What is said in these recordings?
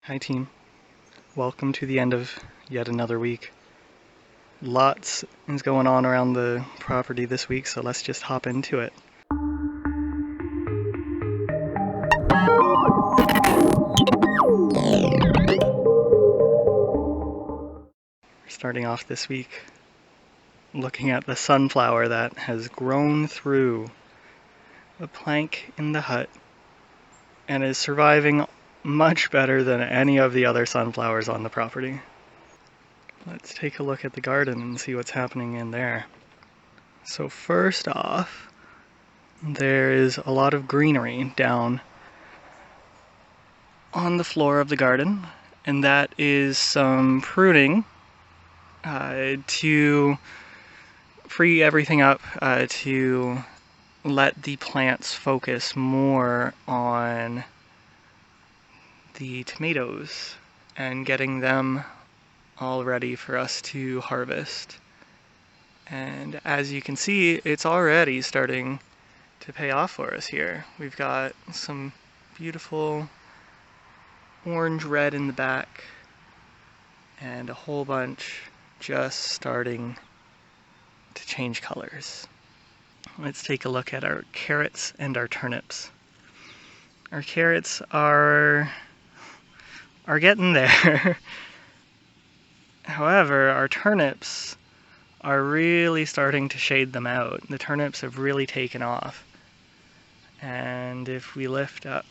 Hi team, welcome to the end of yet another week. Lots is going on around the property this week, so let's just hop into it. We're starting off this week looking at the sunflower that has grown through a plank in the hut and is surviving much better than any of the other sunflowers on the property. Let's take a look at the garden and see what's happening in there. So first off, there is a lot of greenery down on the floor of the garden, and that is some pruning to free everything up to let the plants focus more on the tomatoes and getting them all ready for us to harvest. And as you can see, it's already starting to pay off for us here. We've got some beautiful orange red in the back and a whole bunch just starting to change colors. Let's take a look at our carrots and our turnips. Our carrots are getting there. However, our turnips are really starting to shade them out. The turnips have really taken off. And if we lift up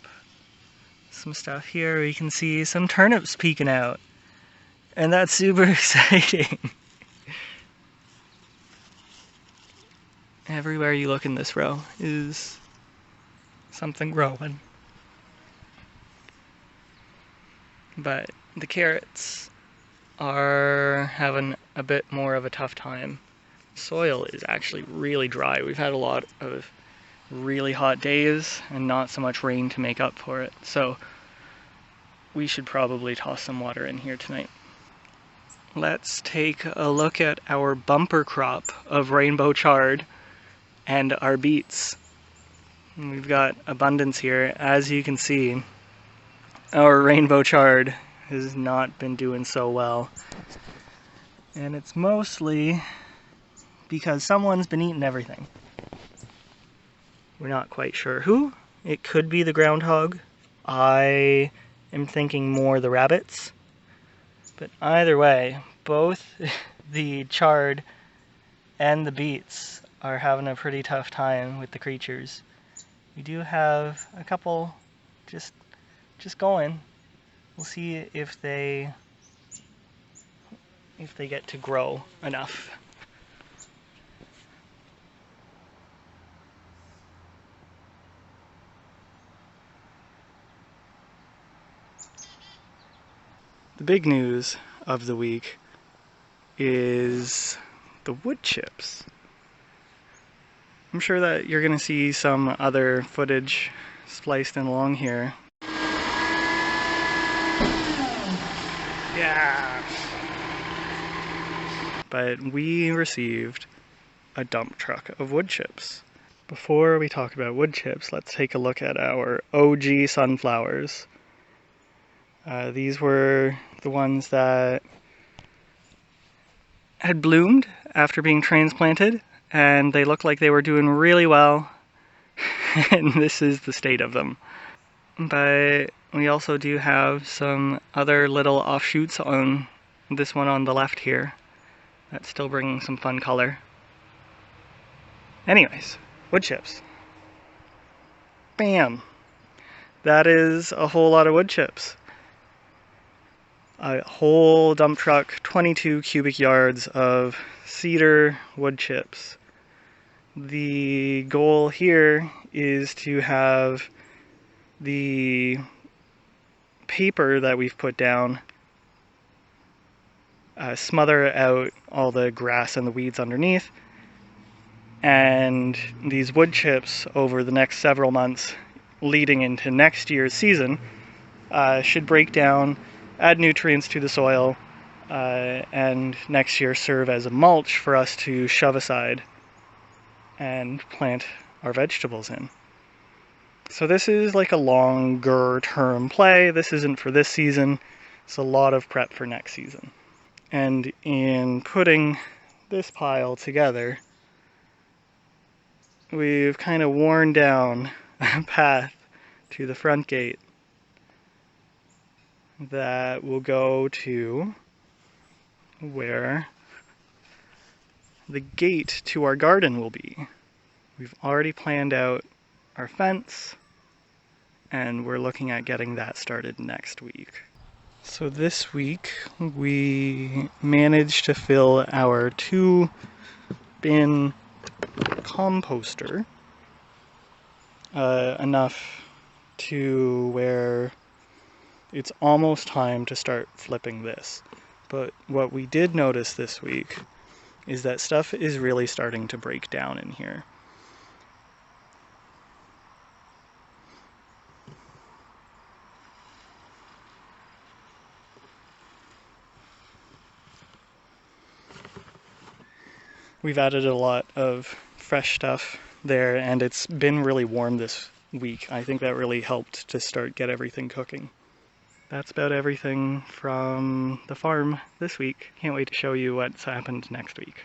some stuff here, we can see some turnips peeking out. And that's super exciting. Everywhere you look in this row is something growing. But the carrots are having a bit more of a tough time. Soil is actually really dry. We've had a lot of really hot days and not so much rain to make up for it. So we should probably toss some water in here tonight. Let's take a look at our bumper crop of rainbow chard and our beets. We've got abundance here. As you can see, our rainbow chard has not been doing so well. And it's mostly because someone's been eating everything. We're not quite sure who. It could be the groundhog. I am thinking more the rabbits. But either way, both the chard and the beets are having a pretty tough time with the creatures. We do have a couple just going. We'll see if they get to grow enough. The big news of the week is the wood chips. I'm sure that you're going to see some other footage spliced in along here. Yeah! But we received a dump truck of wood chips. Before we talk about wood chips, let's take a look at our OG sunflowers. These were the ones that had bloomed after being transplanted, and they looked like they were doing really well, and this is the state of them. But we also do have some other little offshoots on this one on the left here. That's still bringing some fun color. Anyways, wood chips. Bam! That is a whole lot of wood chips. A whole dump truck, 22 cubic yards of cedar wood chips. The goal here is to have the paper that we've put down smother out all the grass and the weeds underneath, and these wood chips over the next several months leading into next year's season should break down, add nutrients to the soil, and next year serve as a mulch for us to shove aside and plant our vegetables in. So this is like a longer term play. This isn't for this season. It's a lot of prep for next season. And in putting this pile together, we've kind of worn down a path to the front gate that will go to where the gate to our garden will be. We've already planned out our fence, and we're looking at getting that started next week. So this week we managed to fill our 2-bin composter enough to where it's almost time to start flipping this. But what we did notice this week is that stuff is really starting to break down in here. We've added a lot of fresh stuff there, and it's been really warm this week. I think that really helped to get everything cooking. That's about everything from the farm this week. Can't wait to show you what's happened next week.